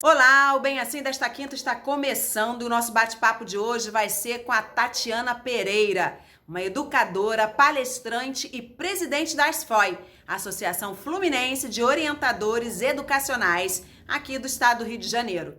Olá, o Bem Assim desta quinta está começando. O nosso bate-papo de hoje vai ser com a Tatiana Pereira, uma educadora, palestrante e presidente da ASFOI, Associação Fluminense de Orientadores Educacionais, aqui do estado do Rio de Janeiro.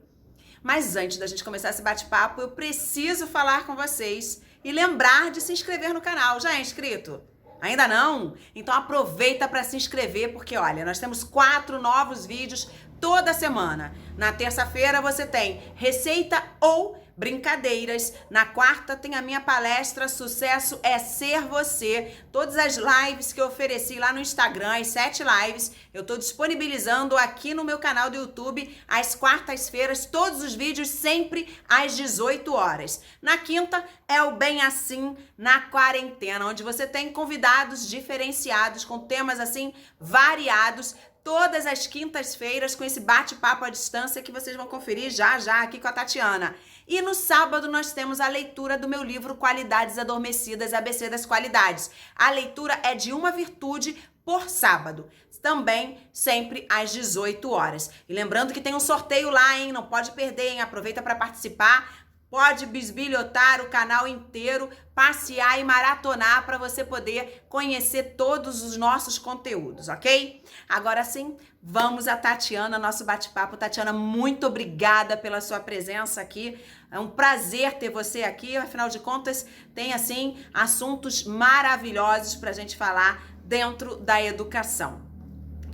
Mas antes da gente começar esse bate-papo, eu preciso falar com vocês e lembrar de se inscrever no canal. Já é inscrito? Ainda não? Então aproveita para se inscrever, porque olha, nós temos 4 novos vídeos toda semana. Na terça-feira você tem receita ou brincadeiras. Na quarta tem a minha palestra Sucesso é Ser Você. Todas as lives que eu ofereci lá no Instagram, as 7 lives, eu tô disponibilizando aqui no meu canal do YouTube às quartas-feiras, todos os vídeos sempre às 18 horas. Na quinta é o Bem Assim na Quarentena, onde você tem convidados diferenciados com temas assim variados, todas as quintas-feiras com esse bate-papo à distância que vocês vão conferir já aqui com a Tatiana. E no sábado nós temos a leitura do meu livro Qualidades Adormecidas, ABC das Qualidades. A leitura é de uma virtude por sábado, também sempre às 18 horas. E lembrando que tem um sorteio lá, hein? Não pode perder, hein? Aproveita para participar. Pode bisbilhotar o canal inteiro, passear e maratonar para você poder conhecer todos os nossos conteúdos, ok? Agora sim, vamos a Tatiana, nosso bate-papo. Tatiana, muito obrigada pela sua presença aqui. É um prazer ter você aqui. Afinal de contas, tem assim assuntos maravilhosos para a gente falar dentro da educação,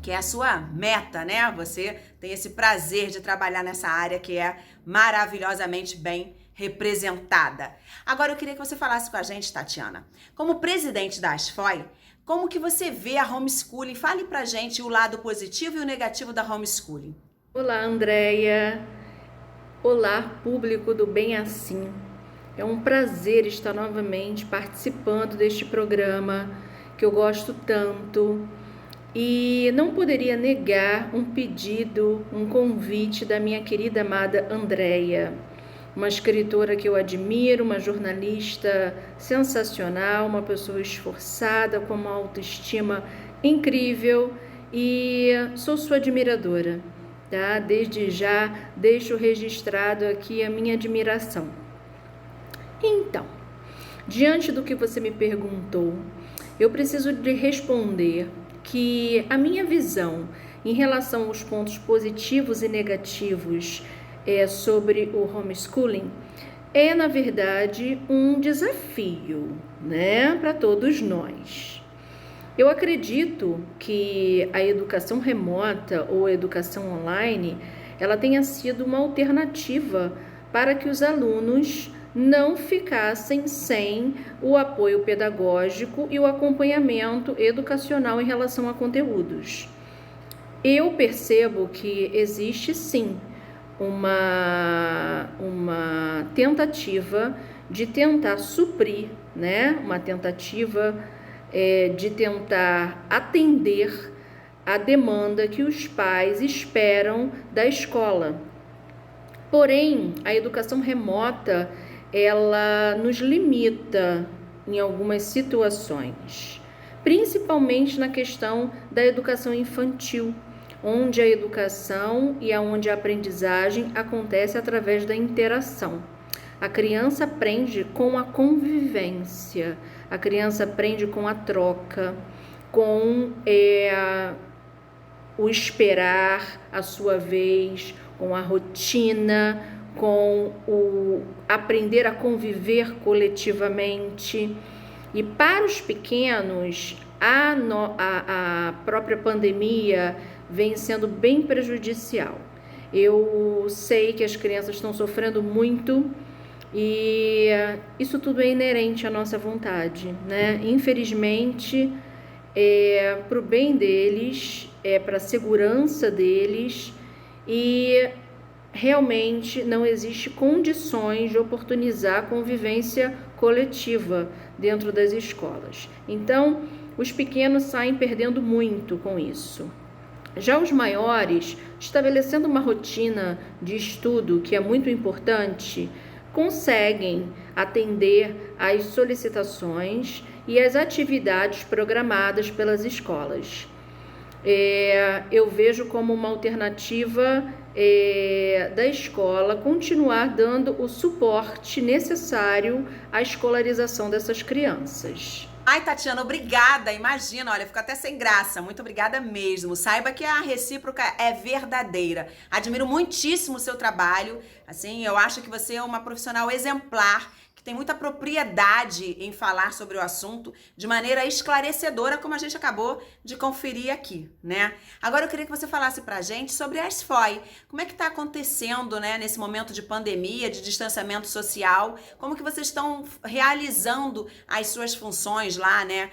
que é a sua meta, né? Você tem esse prazer de trabalhar nessa área que é maravilhosamente bem representada. Agora eu queria que você falasse com a gente, Tatiana, como presidente da ASFOI, como que você vê a homeschooling? Fale pra gente o lado positivo e o negativo da homeschooling. Olá, Andréia. Olá, público do Bem Assim. É um prazer estar novamente participando deste programa que eu gosto tanto. E não poderia negar um pedido, um convite da minha querida amada Andréia, uma escritora que eu admiro, uma jornalista sensacional, uma pessoa esforçada, com uma autoestima incrível, e sou sua admiradora, tá? Desde já deixo registrado aqui a minha admiração. Então, diante do que você me perguntou, eu preciso de responder que a minha visão em relação aos pontos positivos e negativos sobre o homeschooling é, na verdade, um desafio, né, para todos nós. Eu acredito que a educação remota ou a educação online, ela tenha sido uma alternativa para que os alunos não ficassem sem o apoio pedagógico e o acompanhamento educacional em relação a conteúdos. Eu percebo que existe sim uma tentativa de tentar suprir, né? Uma tentativa de tentar atender a demanda que os pais esperam da escola. Porém, a educação remota, ela nos limita em algumas situações, principalmente na questão da educação infantil, onde a educação e onde a aprendizagem acontece através da interação. A criança aprende com a convivência, a criança aprende com a troca, com o esperar a sua vez, com a rotina, com o aprender a conviver coletivamente. E para os pequenos, a própria pandemia vem sendo bem prejudicial. Eu sei que as crianças estão sofrendo muito e isso tudo é inerente à nossa vontade, né? Infelizmente, para o bem deles, para a segurança deles, e realmente não existe condições de oportunizar a convivência coletiva dentro das escolas. Então, os pequenos saem perdendo muito com isso. Já os maiores, estabelecendo uma rotina de estudo que é muito importante, conseguem atender às solicitações e às atividades programadas pelas escolas. Eu vejo como uma alternativa da escola continuar dando o suporte necessário à escolarização dessas crianças. Ai, Tatiana, obrigada. Imagina, olha, fico até sem graça. Muito obrigada mesmo. Saiba que a recíproca é verdadeira. Admiro muitíssimo o seu trabalho. Assim, eu acho que você é uma profissional exemplar, que tem muita propriedade em falar sobre o assunto de maneira esclarecedora, como a gente acabou de conferir aqui, né? Agora eu queria que você falasse pra gente sobre a SFOI. Como é que tá acontecendo, né, nesse momento de pandemia, de distanciamento social? Como que vocês estão realizando as suas funções lá, né?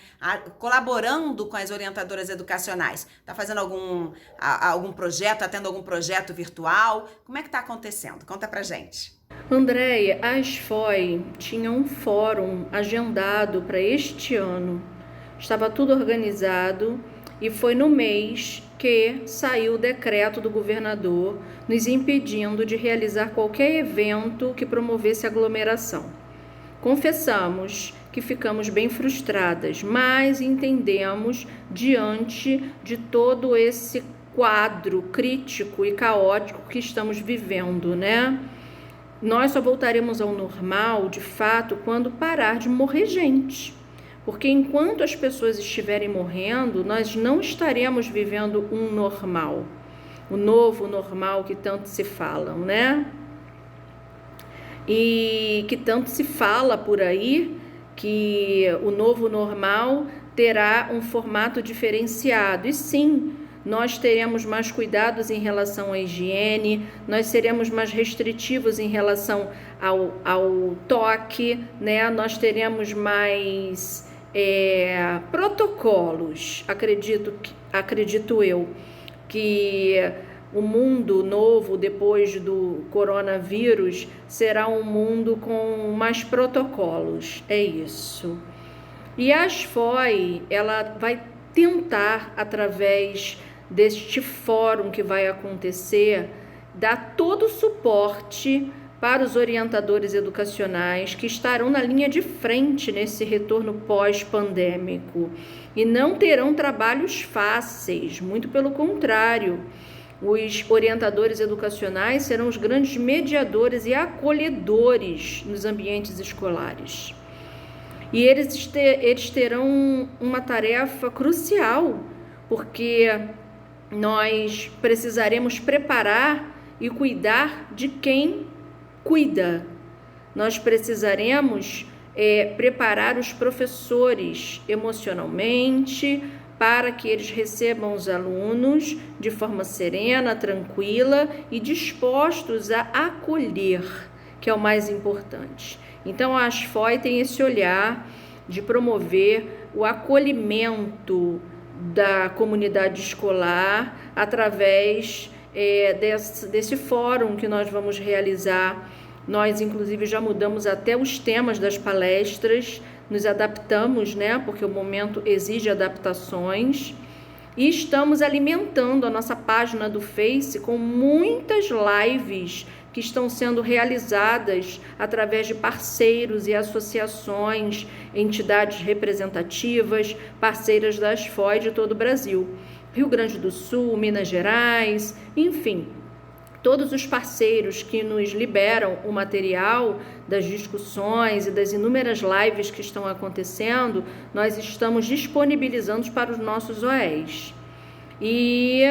Colaborando com as orientadoras educacionais? Tá fazendo algum projeto, tá tendo algum projeto virtual? Como é que tá acontecendo? Conta pra gente. Andréia, a SFOI tinha um fórum agendado para este ano. Estava tudo organizado e foi no mês que saiu o decreto do governador nos impedindo de realizar qualquer evento que promovesse aglomeração. Confessamos que ficamos bem frustradas, mas entendemos diante de todo esse quadro crítico e caótico que estamos vivendo, né? Nós só voltaremos ao normal, de fato, quando parar de morrer gente. Porque enquanto as pessoas estiverem morrendo, nós não estaremos vivendo um normal. O novo normal que tanto se falam, né? E que tanto se fala por aí que o novo normal terá um formato diferenciado. E sim, nós teremos mais cuidados em relação à higiene, nós seremos mais restritivos em relação ao toque, né? Nós teremos mais protocolos, acredito eu, que o mundo novo depois do coronavírus será um mundo com mais protocolos, é isso. E a SFOI, ela vai tentar, através deste fórum que vai acontecer, dar todo o suporte para os orientadores educacionais que estarão na linha de frente nesse retorno pós-pandêmico e não terão trabalhos fáceis, muito pelo contrário. Os orientadores educacionais serão os grandes mediadores e acolhedores nos ambientes escolares. E eles terão uma tarefa crucial, porque nós precisaremos preparar e cuidar de quem cuida. Nós precisaremos preparar os professores emocionalmente para que eles recebam os alunos de forma serena, tranquila e dispostos a acolher, que é o mais importante. Então, a SFOI tem esse olhar de promover o acolhimento da comunidade escolar através desse fórum que nós vamos realizar. Nós, inclusive, já mudamos até os temas das palestras, nos adaptamos, né? Porque o momento exige adaptações. E estamos alimentando a nossa página do Face com muitas lives que estão sendo realizadas através de parceiros e associações, entidades representativas, parceiras da SFOI de todo o Brasil. Rio Grande do Sul, Minas Gerais, enfim, todos os parceiros que nos liberam o material das discussões e das inúmeras lives que estão acontecendo, nós estamos disponibilizando para os nossos OEs. E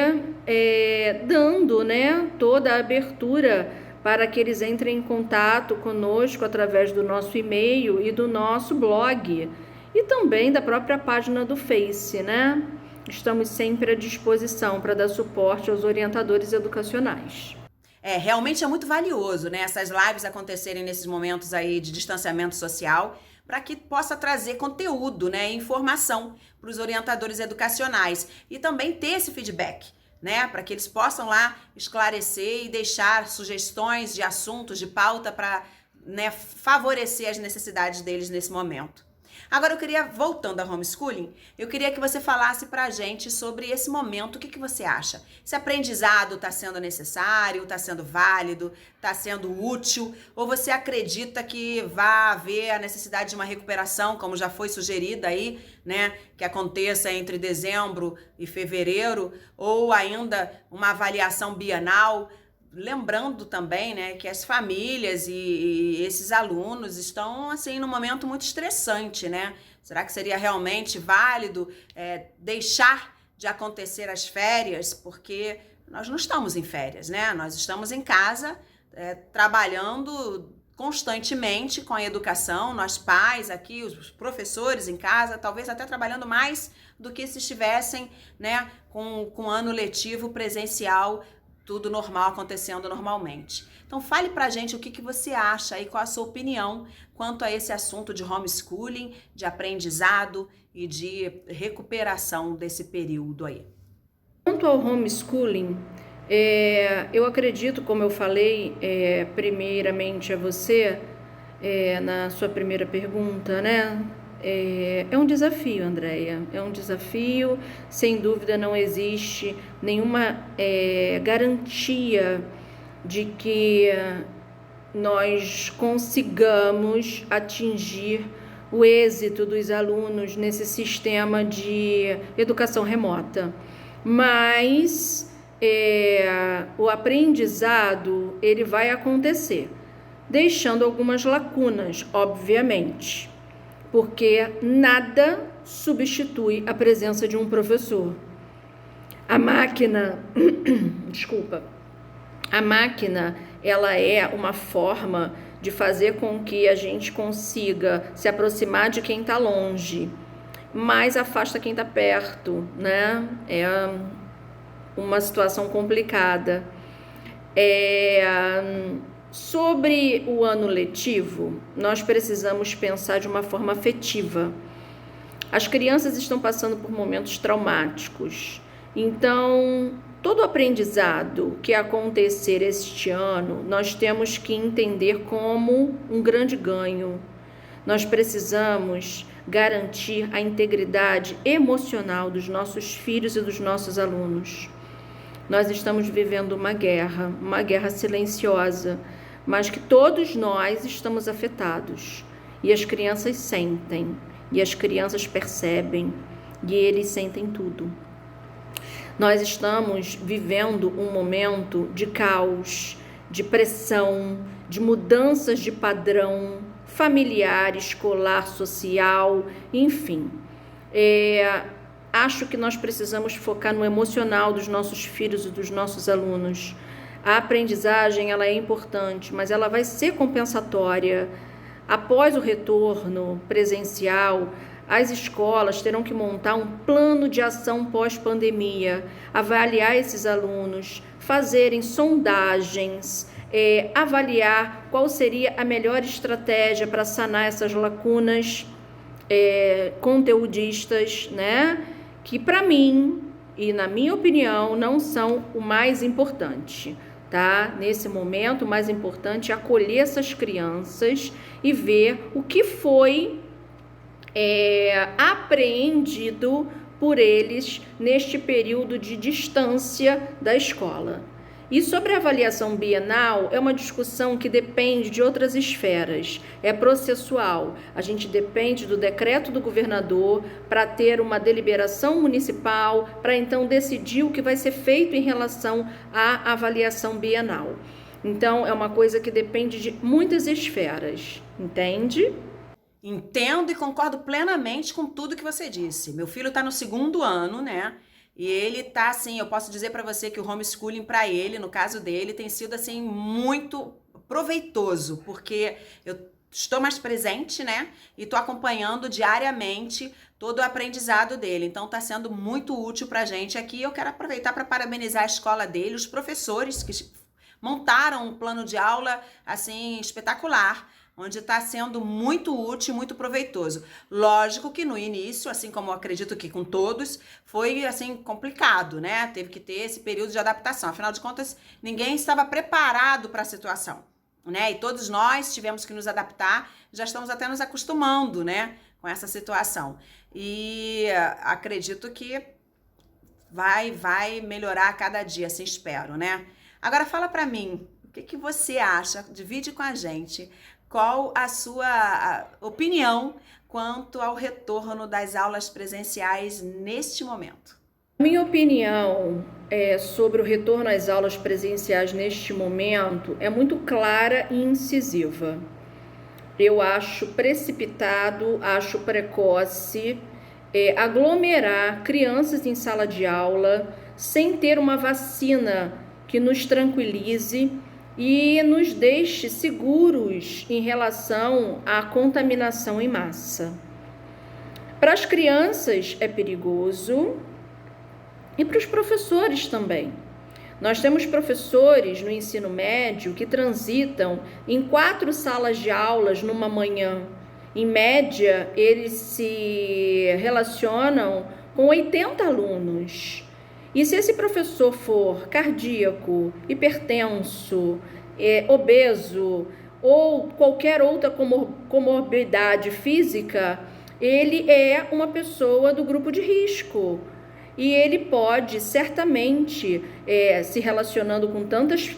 dando, né, toda a abertura para que eles entrem em contato conosco através do nosso e-mail e do nosso blog e também da própria página do Face, né? Estamos sempre à disposição para dar suporte aos orientadores educacionais. Realmente é muito valioso, né, essas lives acontecerem nesses momentos aí de distanciamento social, para que possa trazer conteúdo, né, informação para os orientadores educacionais e também ter esse feedback, né, para que eles possam lá esclarecer e deixar sugestões de assuntos, de pauta para, né, favorecer as necessidades deles nesse momento. Agora eu queria, voltando ao homeschooling, eu queria que você falasse pra gente sobre esse momento. O que você acha? Esse aprendizado está sendo necessário, está sendo válido, está sendo útil? Ou você acredita que vai haver a necessidade de uma recuperação, como já foi sugerida aí, né? Que aconteça entre dezembro e fevereiro, ou ainda uma avaliação bienal? lembrando também, né, que as famílias e esses alunos estão, assim, num momento muito estressante, né? Será que seria realmente válido deixar de acontecer as férias? Porque nós não estamos em férias, né? Nós estamos em casa, trabalhando constantemente com a educação, nós pais aqui, os professores em casa, talvez até trabalhando mais do que se estivessem, né, com ano letivo presencial, tudo normal, acontecendo normalmente. Então fale pra gente o que você acha e qual a sua opinião quanto a esse assunto de homeschooling, de aprendizado e de recuperação desse período aí. Quanto ao homeschooling, eu acredito, como eu falei primeiramente a você, na sua primeira pergunta, né? É um desafio, Andréia, é um desafio, sem dúvida não existe nenhuma garantia de que nós consigamos atingir o êxito dos alunos nesse sistema de educação remota. Mas o aprendizado ele vai acontecer, deixando algumas lacunas, obviamente, porque nada substitui a presença de um professor. A máquina, desculpa, a máquina, ela é uma forma de fazer com que a gente consiga se aproximar de quem está longe, mas afasta quem está perto, né? É uma situação complicada. Sobre o ano letivo, nós precisamos pensar de uma forma afetiva. As crianças estão passando por momentos traumáticos, então todo o aprendizado que acontecer este ano, nós temos que entender como um grande ganho. Nós precisamos garantir a integridade emocional dos nossos filhos e dos nossos alunos. Nós estamos vivendo uma guerra silenciosa, mas que todos nós estamos afetados. E as crianças sentem, e as crianças percebem, e eles sentem tudo. Nós estamos vivendo um momento de caos, de pressão, de mudanças de padrão familiar, escolar, social, enfim. Acho que nós precisamos focar no emocional dos nossos filhos e dos nossos alunos. A aprendizagem, ela é importante, mas ela vai ser compensatória. Após o retorno presencial, as escolas terão que montar um plano de ação pós-pandemia, avaliar esses alunos, fazerem sondagens, avaliar qual seria a melhor estratégia para sanar essas lacunas conteudistas, né? Que para mim, e na minha opinião, não são o mais importante, tá? Nesse momento, o mais importante é acolher essas crianças e ver o que foi apreendido por eles neste período de distância da escola. E sobre a avaliação bienal, é uma discussão que depende de outras esferas, é processual. A gente depende do decreto do governador para ter uma deliberação municipal, para então decidir o que vai ser feito em relação à avaliação bienal. Então, é uma coisa que depende de muitas esferas, entende? Entendo e concordo plenamente com tudo que você disse. Meu filho está no 2º ano, né? E ele tá assim, eu posso dizer para você que o homeschooling para ele, no caso dele, tem sido assim muito proveitoso, porque eu estou mais presente, né? E tô acompanhando diariamente todo o aprendizado dele. Então tá sendo muito útil pra gente aqui. Eu quero aproveitar para parabenizar a escola dele, os professores que montaram um plano de aula assim espetacular, onde está sendo muito útil, muito proveitoso. Lógico que no início, assim como eu acredito que com todos, foi assim complicado, né? Teve que ter esse período de adaptação. Afinal de contas, ninguém estava preparado para a situação, né? E todos nós tivemos que nos adaptar, já estamos até nos acostumando, né, com essa situação. E acredito que vai melhorar a cada dia, assim espero, né? Agora fala para mim, o que você acha? Divide com a gente. Qual a sua opinião quanto ao retorno das aulas presenciais neste momento? Minha opinião sobre o retorno às aulas presenciais neste momento é muito clara e incisiva. Eu acho precipitado, acho precoce aglomerar crianças em sala de aula sem ter uma vacina que nos tranquilize e nos deixe seguros em relação à contaminação em massa. Para as crianças é perigoso e para os professores também. Nós temos professores no ensino médio que transitam em 4 salas de aulas numa manhã. Em média, eles se relacionam com 80 alunos. E se esse professor for cardíaco, hipertenso, obeso ou qualquer outra comorbidade física, ele é uma pessoa do grupo de risco. E ele pode, certamente, se relacionando com tantas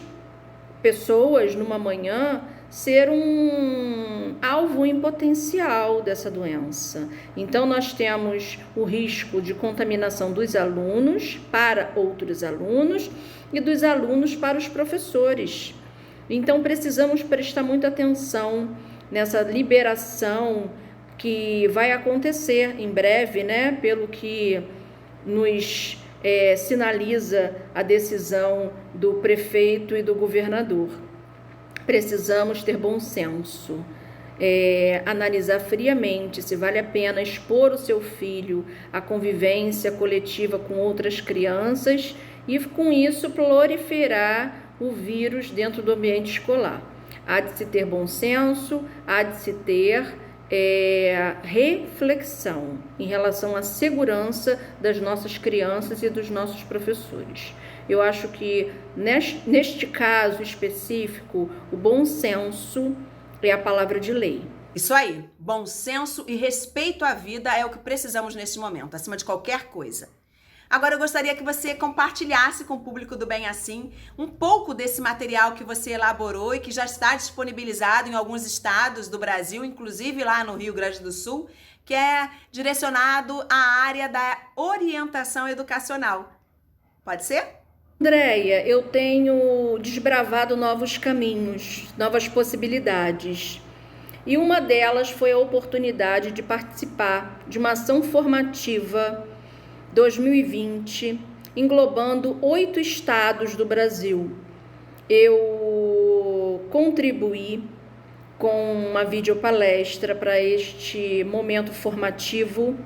pessoas numa manhã, ser um alvo em potencial dessa doença. Então, nós temos o risco de contaminação dos alunos para outros alunos e dos alunos para os professores. Então, precisamos prestar muita atenção nessa liberação que vai acontecer em breve, né? Pelo que nos sinaliza a decisão do prefeito e do governador. Precisamos ter bom senso, analisar friamente se vale a pena expor o seu filho à convivência coletiva com outras crianças e, com isso, proliferar o vírus dentro do ambiente escolar. Há de se ter bom senso, há de se ter reflexão em relação à segurança das nossas crianças e dos nossos professores. Eu acho que neste caso específico, o bom senso é a palavra de lei. Isso aí, bom senso e respeito à vida é o que precisamos nesse momento, acima de qualquer coisa. Agora eu gostaria que você compartilhasse com o público do Bem Assim um pouco desse material que você elaborou e que já está disponibilizado em alguns estados do Brasil, inclusive lá no Rio Grande do Sul, que é direcionado à área da orientação educacional. Pode ser? Andréia, eu tenho desbravado novos caminhos, novas possibilidades. E uma delas foi a oportunidade de participar de uma ação formativa 2020, englobando 8 estados do Brasil. Eu contribuí com uma videopalestra para este momento formativo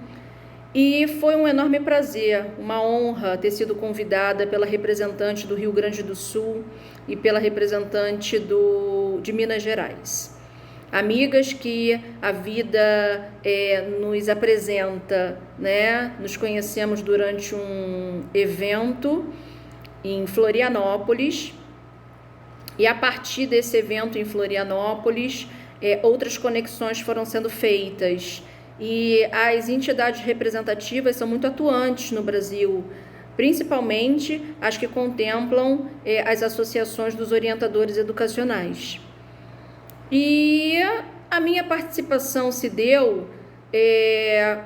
e foi um enorme prazer, uma honra ter sido convidada pela representante do Rio Grande do Sul e pela representante de Minas Gerais. Amigas que a vida nos apresenta, né? Nos conhecemos durante um evento em Florianópolis e a partir desse evento em Florianópolis, outras conexões foram sendo feitas e as entidades representativas são muito atuantes no Brasil, principalmente as que contemplam as associações dos orientadores educacionais. E a minha participação se deu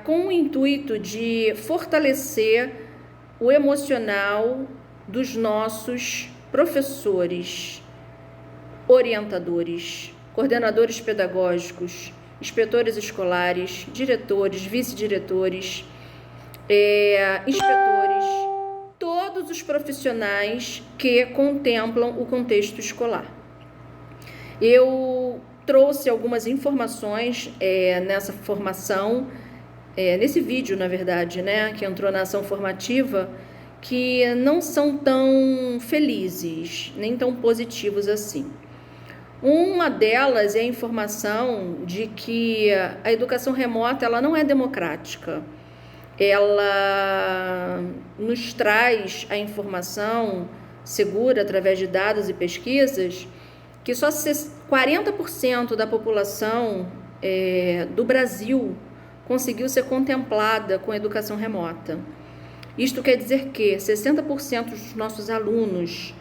com o intuito de fortalecer o emocional dos nossos professores, orientadores, coordenadores pedagógicos, inspetores escolares, diretores, vice-diretores, inspetores, todos os profissionais que contemplam o contexto escolar. Eu trouxe algumas informações nessa formação, nesse vídeo, na verdade, né, que entrou na ação formativa, que não são tão felizes, nem tão positivos assim. Uma delas é a informação de que a educação remota ela não é democrática. Ela nos traz a informação segura através de dados e pesquisas que só 40% da população do Brasil conseguiu ser contemplada com a educação remota. Isto quer dizer que 60% dos nossos alunos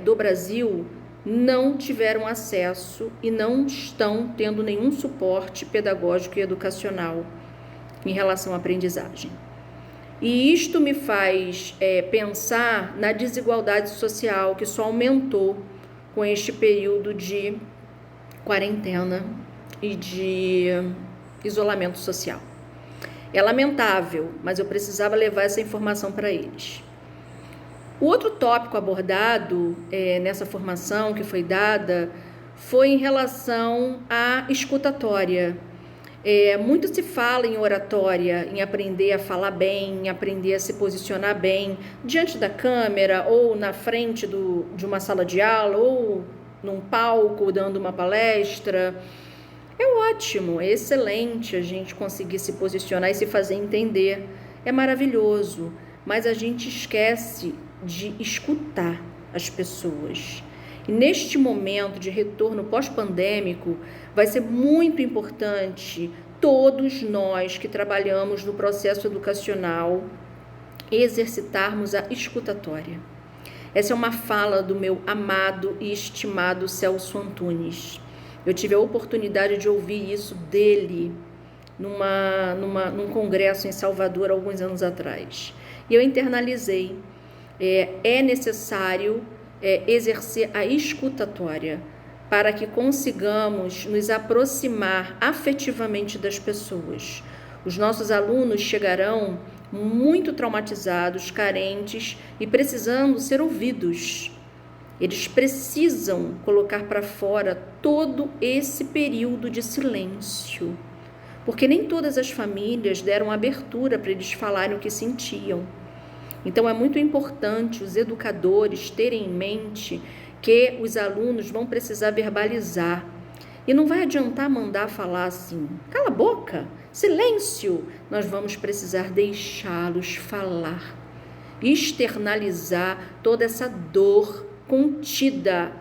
do Brasil não tiveram acesso e não estão tendo nenhum suporte pedagógico e educacional em relação à aprendizagem. E isto me faz pensar na desigualdade social que só aumentou com este período de quarentena e de isolamento social. É lamentável, mas eu precisava levar essa informação para eles. O outro tópico abordado nessa formação que foi dada foi em relação à escutatória. Muito se fala em oratória, em aprender a falar bem, em aprender a se posicionar bem diante da câmera ou na frente de uma sala de aula ou num palco dando uma palestra. É ótimo, é excelente a gente conseguir se posicionar e se fazer entender. É maravilhoso, mas a gente esquece de escutar as pessoas. E neste momento de retorno pós-pandêmico, vai ser muito importante todos nós que trabalhamos no processo educacional exercitarmos a escutatória. Essa é uma fala do meu amado e estimado Celso Antunes. Eu tive a oportunidade de ouvir isso dele num congresso em Salvador, alguns anos atrás. E eu internalizei. É necessário exercer a escutatória para que consigamos nos aproximar afetivamente das pessoas. Os nossos alunos chegarão muito traumatizados, carentes e precisando ser ouvidos. Eles precisam colocar para fora todo esse período de silêncio, porque nem todas as famílias deram abertura para eles falarem o que sentiam. Então é muito importante os educadores terem em mente que os alunos vão precisar verbalizar. E não vai adiantar mandar falar assim, cala a boca, silêncio. Nós vamos precisar deixá-los falar, externalizar toda essa dor contida,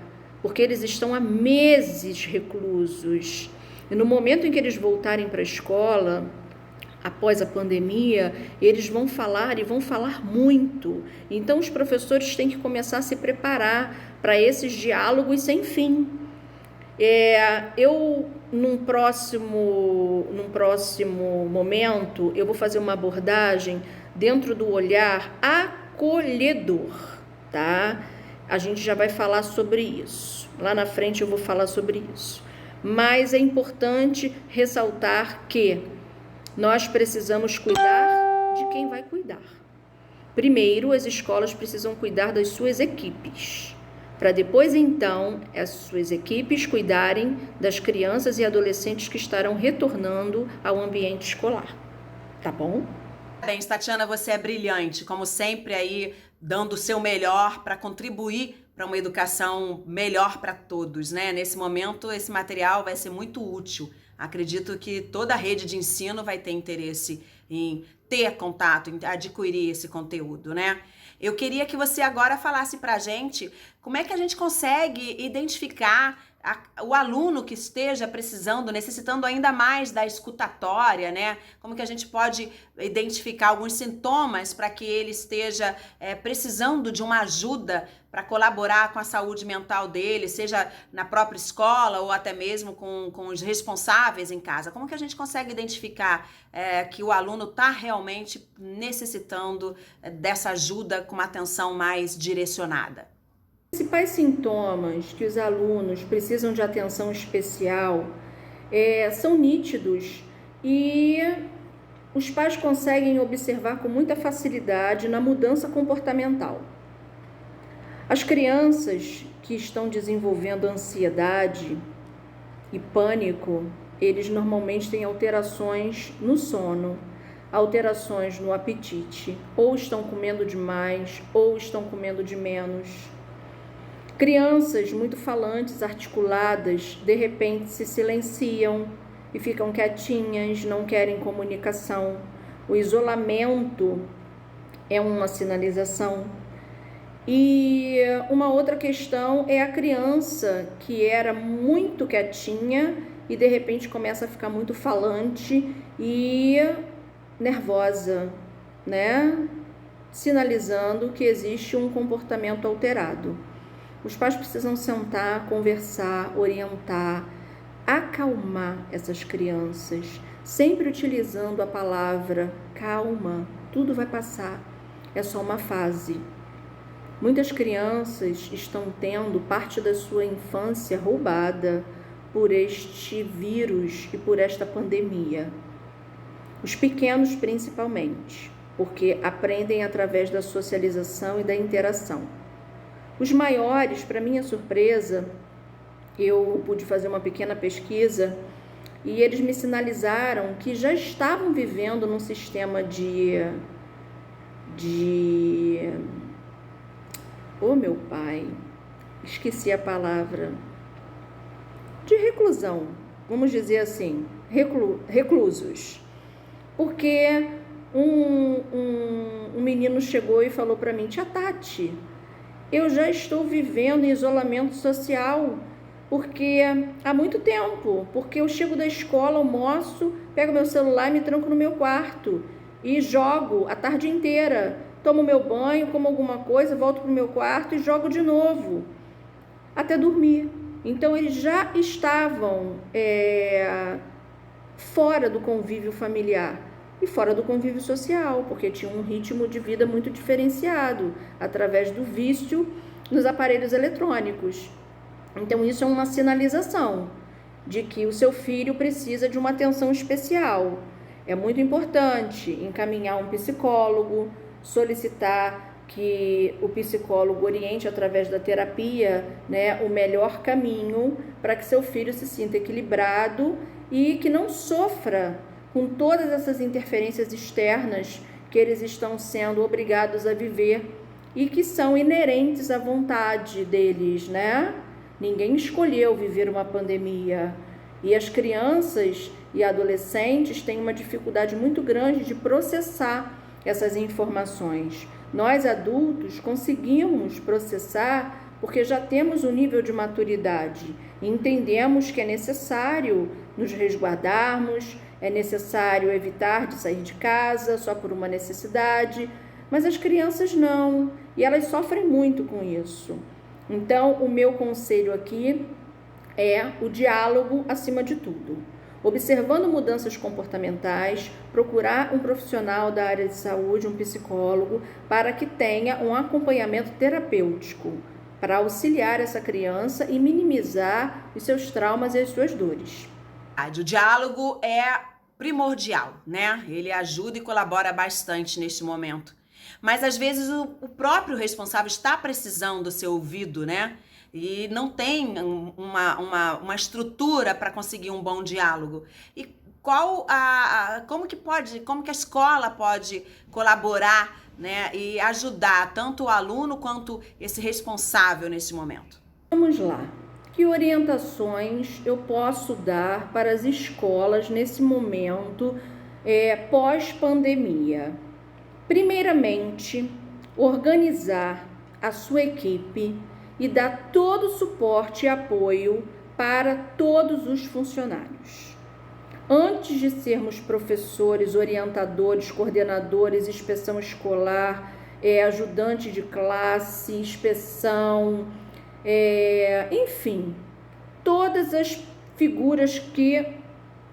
porque eles estão há meses reclusos. E no momento em que eles voltarem para a escola, após a pandemia, eles vão falar e vão falar muito. Então, os professores têm que começar a se preparar para esses diálogos sem fim. Num próximo momento, eu vou fazer uma abordagem dentro do olhar acolhedor, tá? A gente já vai falar sobre isso. Lá na frente eu vou falar sobre isso. Mas é importante ressaltar que nós precisamos cuidar de quem vai cuidar. Primeiro, as escolas precisam cuidar das suas equipes, para depois, então, as suas equipes cuidarem das crianças e adolescentes que estarão retornando ao ambiente escolar. Tá bom? Parabéns, Tatiana, você é brilhante, como sempre aí, dando o seu melhor para contribuir para uma educação melhor para todos, né? Nesse momento, esse material vai ser muito útil. Acredito que toda a rede de ensino vai ter interesse em ter contato, em adquirir esse conteúdo, né? Eu queria que você agora falasse pra gente como é que a gente consegue identificar o aluno que esteja precisando, necessitando ainda mais da escutatória, né? Como que a gente pode identificar alguns sintomas para que ele esteja precisando de uma ajuda para colaborar com a saúde mental dele, seja na própria escola ou até mesmo com os responsáveis em casa. Como que a gente consegue identificar que o aluno está realmente necessitando dessa ajuda com uma atenção mais direcionada? Os principais sintomas que os alunos precisam de atenção especial são nítidos e os pais conseguem observar com muita facilidade na mudança comportamental. As crianças que estão desenvolvendo ansiedade e pânico, eles normalmente têm alterações no sono, alterações no apetite, ou estão comendo demais, ou estão comendo de menos. Crianças muito falantes, articuladas, de repente se silenciam e ficam quietinhas, não querem comunicação. O isolamento é uma sinalização. E uma outra questão é a criança que era muito quietinha e de repente começa a ficar muito falante e nervosa, né? Sinalizando que existe um comportamento alterado. Os pais precisam sentar, conversar, orientar, acalmar essas crianças, sempre utilizando a palavra calma, tudo vai passar, é só uma fase. Muitas crianças estão tendo parte da sua infância roubada por este vírus e por esta pandemia. Os pequenos principalmente, porque aprendem através da socialização e da interação. Os maiores, para minha surpresa, eu pude fazer uma pequena pesquisa e eles me sinalizaram que já estavam vivendo num sistema Oh, meu pai, esqueci a palavra. De reclusão, vamos dizer assim, reclusos. Porque um menino chegou e falou para mim: tia Tati, eu já estou vivendo em isolamento social porque há muito tempo, porque eu chego da escola, almoço, pego meu celular e me tranco no meu quarto e jogo a tarde inteira, tomo meu banho, como alguma coisa, volto para o meu quarto e jogo de novo, até dormir. Então eles já estavam fora do convívio familiar e fora do convívio social, porque tinham um ritmo de vida muito diferenciado através do vício nos aparelhos eletrônicos. Então isso é uma sinalização de que o seu filho precisa de uma atenção especial. É muito importante encaminhar um psicólogo, solicitar que o psicólogo oriente através da terapia, né, o melhor caminho para que seu filho se sinta equilibrado e que não sofra com todas essas interferências externas que eles estão sendo obrigados a viver e que são inerentes à vontade deles, né? Ninguém escolheu viver uma pandemia e as crianças e adolescentes têm uma dificuldade muito grande de processar essas informações. Nós adultos conseguimos processar porque já temos um nível de maturidade e entendemos que é necessário nos resguardarmos, é necessário evitar de sair de casa só por uma necessidade, mas as crianças não, e elas sofrem muito com isso. Então, o meu conselho aqui é o diálogo acima de tudo. Observando mudanças comportamentais, procurar um profissional da área de saúde, um psicólogo, para que tenha um acompanhamento terapêutico, para auxiliar essa criança e minimizar os seus traumas e as suas dores. O diálogo é primordial, né? Ele ajuda e colabora bastante neste momento. Mas às vezes o próprio responsável está precisando ser ouvido, né? E não tem uma estrutura para conseguir um bom diálogo. E como que a escola pode colaborar, né, e ajudar tanto o aluno quanto esse responsável nesse momento? Vamos lá. Que orientações eu posso dar para as escolas nesse momento pós-pandemia? Primeiramente, organizar a sua equipe e dar todo o suporte e apoio para todos os funcionários. Antes de sermos professores, orientadores, coordenadores, inspeção escolar, ajudante de classe, inspeção, enfim, todas as figuras que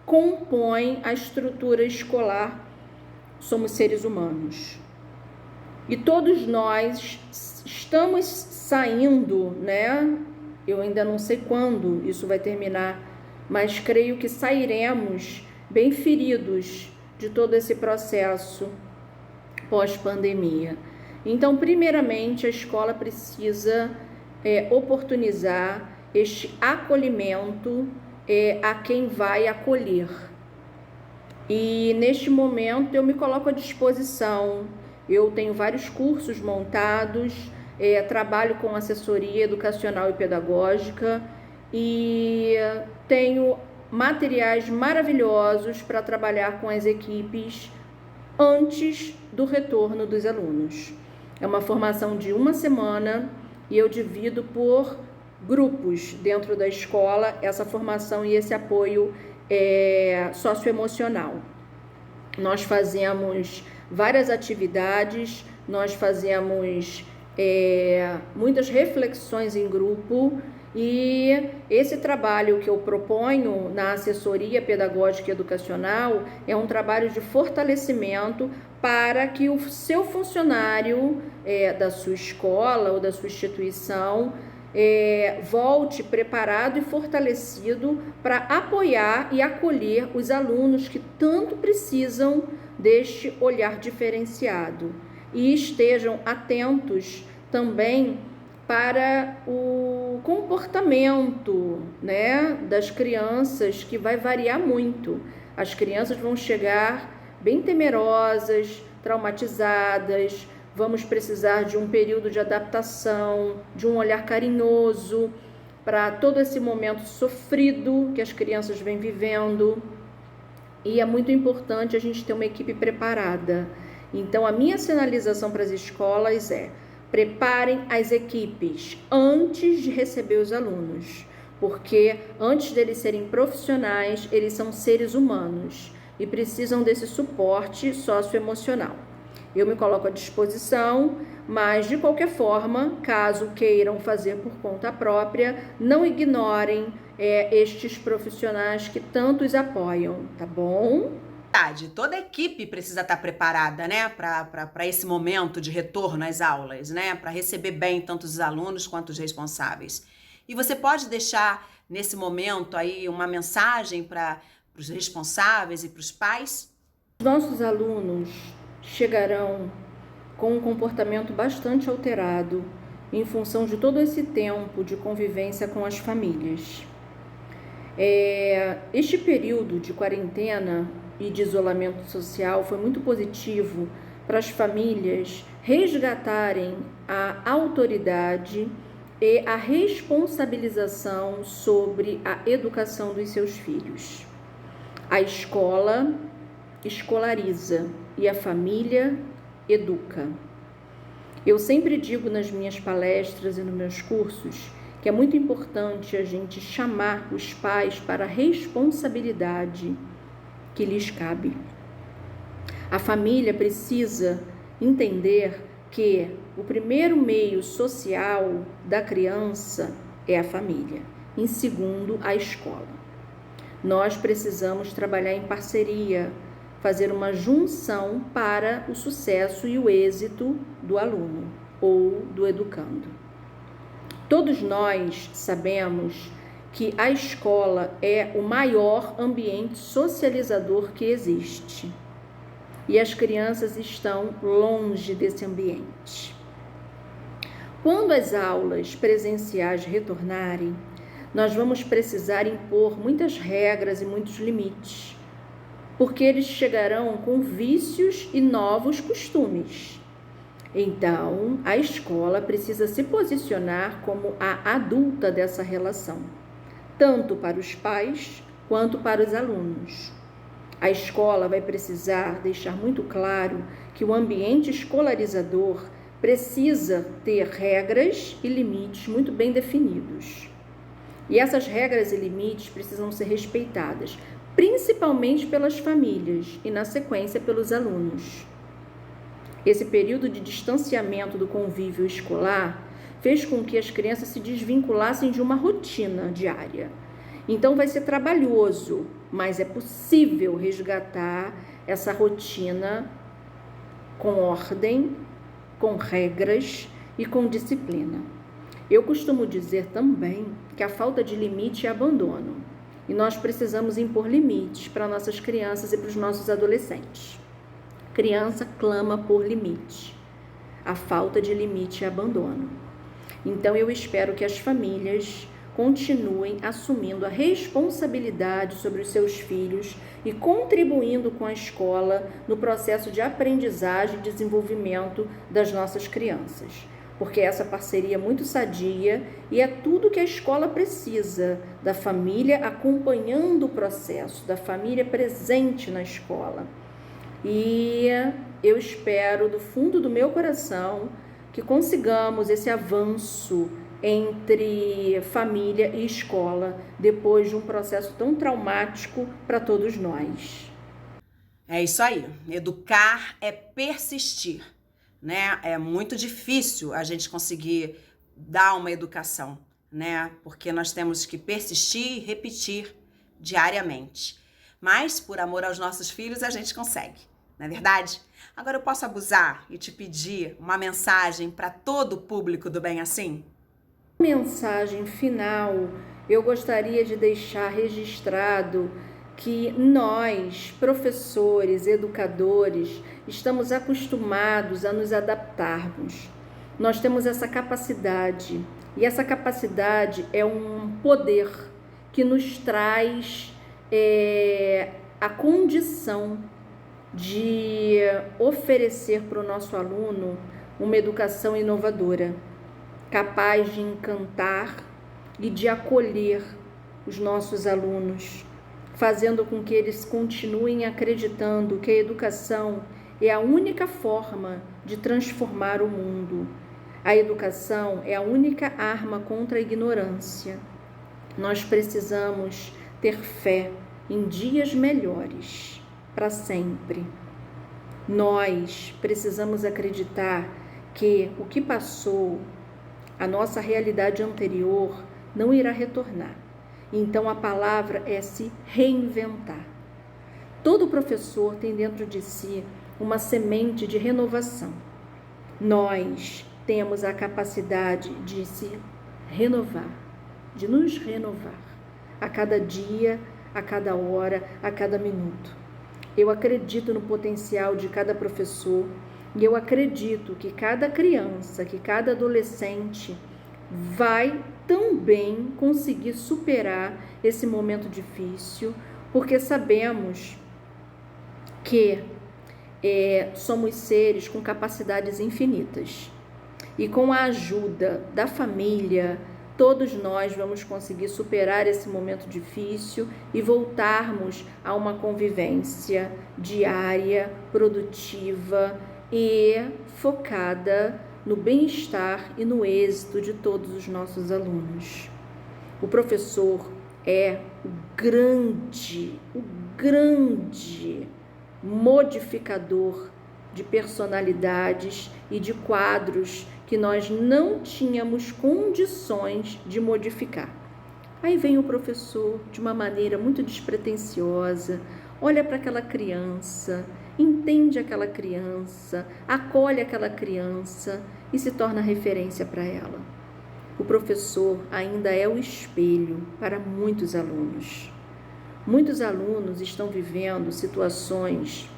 compõem a estrutura escolar, somos seres humanos. E todos nós estamos saindo, né? Eu ainda não sei quando isso vai terminar, mas creio que sairemos bem feridos de todo esse processo pós-pandemia. Então, primeiramente, a escola precisa oportunizar este acolhimento a quem vai acolher. E neste momento eu me coloco à disposição. Eu tenho vários cursos montados, trabalho com assessoria educacional e pedagógica e tenho materiais maravilhosos para trabalhar com as equipes antes do retorno dos alunos. É uma formação de uma semana e eu divido por grupos dentro da escola essa formação e esse apoio socioemocional. Nós fazemos várias atividades, nós fazemos muitas reflexões em grupo E esse trabalho que eu proponho na assessoria pedagógica e educacional é um trabalho de fortalecimento para que o seu funcionário da sua escola ou da sua instituição volte preparado e fortalecido para apoiar e acolher os alunos que tanto precisam deste olhar diferenciado e estejam atentos também para o comportamento, né, das crianças, que vai variar muito. As crianças vão chegar bem temerosas, traumatizadas, vamos precisar de um período de adaptação, de um olhar carinhoso para todo esse momento sofrido que as crianças vêm vivendo. E é muito importante a gente ter uma equipe preparada. Então, a minha sinalização para as escolas é: preparem as equipes antes de receber os alunos, porque antes deles serem profissionais, eles são seres humanos e precisam desse suporte socioemocional. Eu me coloco à disposição, mas de qualquer forma, caso queiram fazer por conta própria, não ignorem estes profissionais que tanto os apoiam, tá bom? Toda a equipe precisa estar preparada, né, para esse momento de retorno às aulas, né, para receber bem tanto os alunos quanto os responsáveis. E você pode deixar nesse momento aí uma mensagem para os responsáveis e para os pais? Os nossos alunos chegarão com um comportamento bastante alterado em função de todo esse tempo de convivência com as famílias. Este período de quarentena e de isolamento social foi muito positivo para as famílias resgatarem a autoridade e a responsabilização sobre a educação dos seus filhos. A escola escolariza e a família educa. Eu sempre digo nas minhas palestras e nos meus cursos que é muito importante a gente chamar os pais para a responsabilidade que lhes cabe. A família precisa entender que o primeiro meio social da criança é a família, em segundo, a escola. Nós precisamos trabalhar em parceria, fazer uma junção para o sucesso e o êxito do aluno ou do educando. Todos nós sabemos que a escola é o maior ambiente socializador que existe. E as crianças estão longe desse ambiente. Quando as aulas presenciais retornarem, nós vamos precisar impor muitas regras e muitos limites, porque eles chegarão com vícios e novos costumes. Então, a escola precisa se posicionar como a adulta dessa relação, tanto para os pais quanto para os alunos. A escola vai precisar deixar muito claro que o ambiente escolarizador precisa ter regras e limites muito bem definidos. E essas regras e limites precisam ser respeitadas, principalmente pelas famílias e, na sequência, pelos alunos. Esse período de distanciamento do convívio escolar fez com que as crianças se desvinculassem de uma rotina diária. Então vai ser trabalhoso, mas é possível resgatar essa rotina com ordem, com regras e com disciplina. Eu costumo dizer também que a falta de limite é abandono, e nós precisamos impor limites para nossas crianças e para os nossos adolescentes. Criança clama por limite. A falta de limite é abandono. Então eu espero que as famílias continuem assumindo a responsabilidade sobre os seus filhos e contribuindo com a escola no processo de aprendizagem e desenvolvimento das nossas crianças. Porque essa parceria é muito sadia e é tudo que a escola precisa, da família acompanhando o processo, da família presente na escola. E eu espero do fundo do meu coração que consigamos esse avanço entre família e escola depois de um processo tão traumático para todos nós. É isso aí. Educar é persistir, né? É muito difícil a gente conseguir dar uma educação, né? Porque nós temos que persistir e repetir diariamente. Mas, por amor aos nossos filhos, a gente consegue, não é verdade? Agora eu posso abusar e te pedir uma mensagem para todo o público do Bem Assim? Mensagem final, eu gostaria de deixar registrado que nós, professores, educadores, estamos acostumados a nos adaptarmos. Nós temos essa capacidade, e essa capacidade é um poder que nos traz a condição de oferecer para o nosso aluno uma educação inovadora, capaz de encantar e de acolher os nossos alunos, fazendo com que eles continuem acreditando que a educação é a única forma de transformar o mundo. A educação é a única arma contra a ignorância. Nós precisamos ter fé em dias melhores, para sempre. Nós precisamos acreditar que o que passou, a nossa realidade anterior, não irá retornar. Então a palavra é se reinventar. Todo professor tem dentro de si uma semente de renovação. Nós temos a capacidade de se renovar, de nos renovar a cada dia, a cada hora, a cada minuto. Eu acredito no potencial de cada professor e eu acredito que cada criança, que cada adolescente vai também conseguir superar esse momento difícil, porque sabemos que somos seres com capacidades infinitas. E com a ajuda da família, todos nós vamos conseguir superar esse momento difícil e voltarmos a uma convivência diária, produtiva e focada no bem-estar e no êxito de todos os nossos alunos. O professor é o grande modificador de personalidades e de quadros que nós não tínhamos condições de modificar. Aí vem o professor de uma maneira muito despretensiosa, olha para aquela criança, entende aquela criança, acolhe aquela criança e se torna referência para ela. O professor ainda é o espelho para muitos alunos. Muitos alunos estão vivendo situações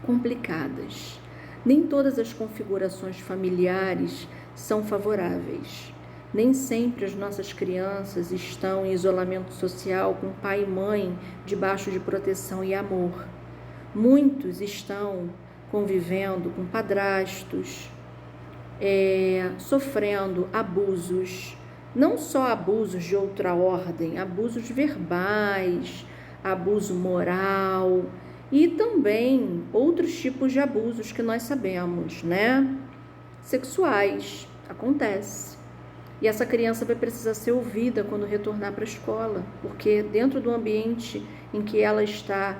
complicadas. Nem todas as configurações familiares são favoráveis. Nem sempre as nossas crianças estão em isolamento social com pai e mãe debaixo de proteção e amor. Muitos estão convivendo com padrastos, sofrendo abusos, não só abusos de outra ordem, abusos verbais, abuso moral e também outros tipos de abusos que nós sabemos, né? Sexuais, acontece. E essa criança vai precisar ser ouvida quando retornar para a escola, porque dentro do ambiente em que ela está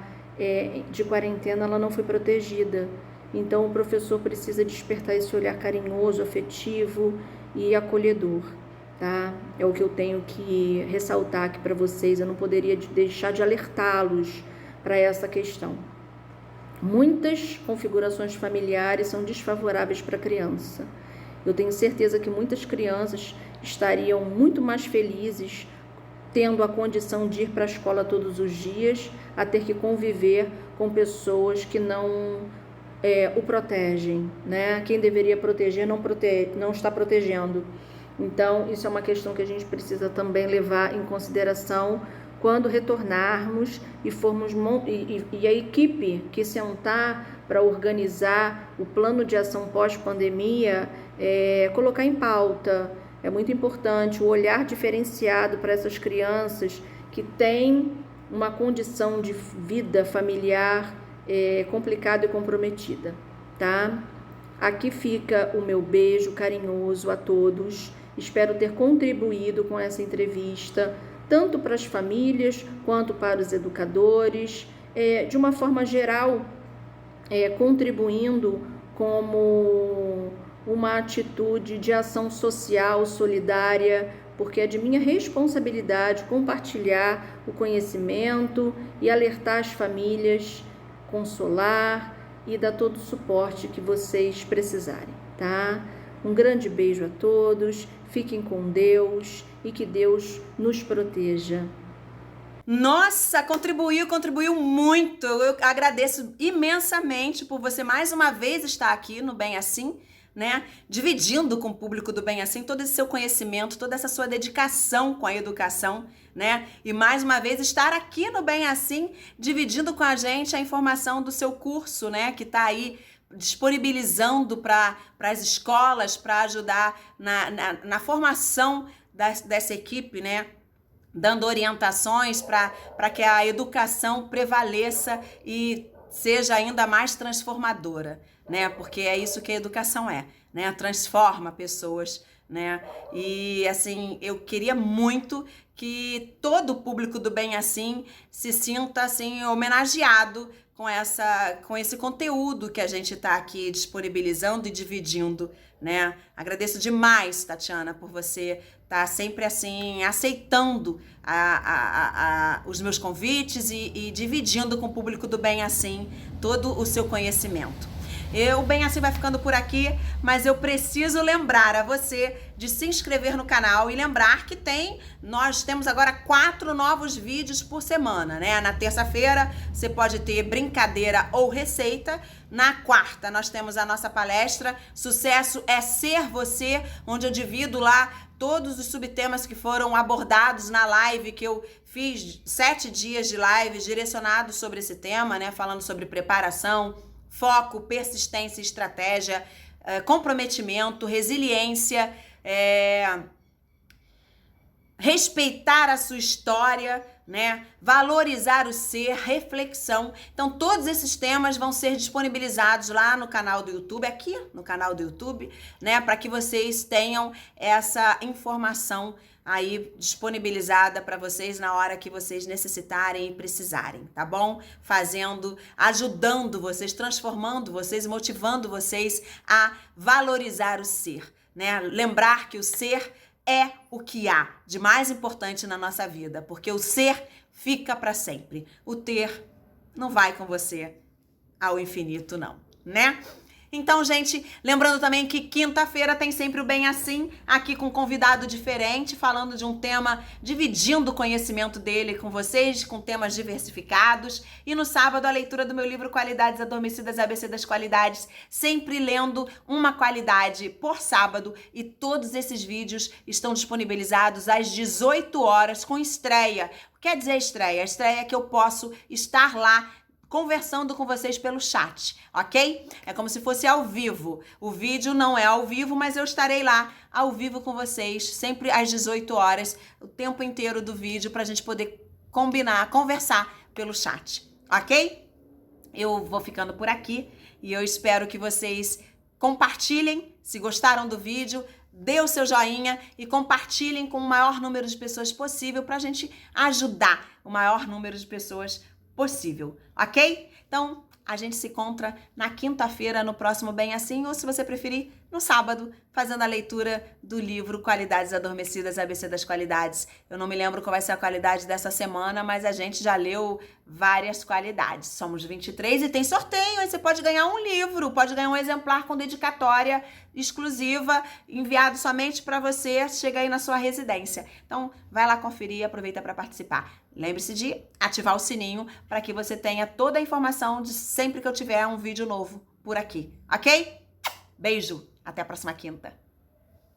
de quarentena, ela não foi protegida. Então o professor precisa despertar esse olhar carinhoso, afetivo e acolhedor, tá? É o que eu tenho que ressaltar aqui para vocês. Eu não poderia deixar de alertá-los para essa questão. Muitas configurações familiares são desfavoráveis para a criança. Eu tenho certeza que muitas crianças estariam muito mais felizes tendo a condição de ir para a escola todos os dias, a ter que conviver com pessoas que não o protegem, né? Quem deveria proteger não está protegendo. Então, isso é uma questão que a gente precisa também levar em consideração quando retornarmos e formos e a equipe que sentar para organizar o plano de ação pós-pandemia, colocar em pauta. É muito importante o olhar diferenciado para essas crianças que têm uma condição de vida familiar complicada e comprometida, tá? Aqui fica o meu beijo carinhoso a todos. Espero ter contribuído com essa entrevista, tanto para as famílias quanto para os educadores, de uma forma geral, contribuindo como uma atitude de ação social solidária porque é de minha responsabilidade compartilhar o conhecimento e alertar as famílias, consolar e dar todo o suporte que vocês precisarem, tá? Um grande beijo a todos, fiquem com Deus e que Deus nos proteja. Nossa, contribuiu muito. Eu agradeço imensamente por você mais uma vez estar aqui no Bem Assim, né? Dividindo com o público do Bem Assim todo esse seu conhecimento, toda essa sua dedicação com a educação, né? E mais uma vez estar aqui no Bem Assim, dividindo com a gente a informação do seu curso, né? Que tá aí disponibilizando para as escolas, para ajudar na formação dessa equipe, né? Dando orientações para que a educação prevaleça e seja ainda mais transformadora, né? Porque é isso que a educação é, né? Transforma pessoas, né? E assim, eu queria muito que todo o público do Bem Assim se sinta assim homenageado com esse conteúdo que a gente está aqui disponibilizando e dividindo, né? Agradeço demais, Tatiana, por você estar sempre assim aceitando os meus convites e dividindo com o público do Bem Assim todo o seu conhecimento. O Bem Assim vai ficando por aqui, mas eu preciso lembrar a você de se inscrever no canal e lembrar que nós temos agora 4 novos vídeos por semana, né? Na terça-feira você pode ter brincadeira ou receita. Na quarta nós temos a nossa palestra Sucesso é Ser Você, onde eu divido lá todos os subtemas que foram abordados na live que eu fiz, 7 dias de live direcionados sobre esse tema, né? Falando sobre preparação, foco, persistência, estratégia, comprometimento, resiliência, respeitar a sua história, né? Valorizar o ser, reflexão. Então, todos esses temas vão ser disponibilizados lá no canal do YouTube, aqui no canal do YouTube, né? Para que vocês tenham essa informação aí disponibilizada para vocês na hora que vocês necessitarem e precisarem, tá bom? Ajudando vocês, transformando vocês, motivando vocês a valorizar o ser, né? Lembrar que o ser é o que há de mais importante na nossa vida, porque o ser fica para sempre. O ter não vai com você ao infinito, não, né? Então, gente, lembrando também que quinta-feira tem sempre o Bem Assim, aqui com um convidado diferente, falando de um tema, dividindo o conhecimento dele com vocês, com temas diversificados. E no sábado, a leitura do meu livro Qualidades Adormecidas, ABC das Qualidades, sempre lendo uma qualidade por sábado. E todos esses vídeos estão disponibilizados às 18 horas, com estreia. O que quer dizer estreia? A estreia é que eu posso estar lá conversando com vocês pelo chat, ok? É como se fosse ao vivo. O vídeo não é ao vivo, mas eu estarei lá ao vivo com vocês, sempre às 18 horas, o tempo inteiro do vídeo, pra gente poder combinar, conversar pelo chat, ok? Eu vou ficando por aqui e eu espero que vocês compartilhem, se gostaram do vídeo, dê o seu joinha e compartilhem com o maior número de pessoas possível pra gente ajudar o maior número de pessoas possível, ok? Então, a gente se encontra na quinta-feira no próximo Bem Assim, ou se você preferir, no sábado, fazendo a leitura do livro Qualidades Adormecidas, ABC das Qualidades. Eu não me lembro qual vai ser a qualidade dessa semana, mas a gente já leu várias qualidades. Somos 23 e tem sorteio, aí você pode ganhar um livro, pode ganhar um exemplar com dedicatória exclusiva, enviado somente para você, chega aí na sua residência. Então, vai lá conferir e aproveita para participar. Lembre-se de ativar o sininho para que você tenha toda a informação de sempre que eu tiver um vídeo novo por aqui, ok? Beijo, até a próxima quinta.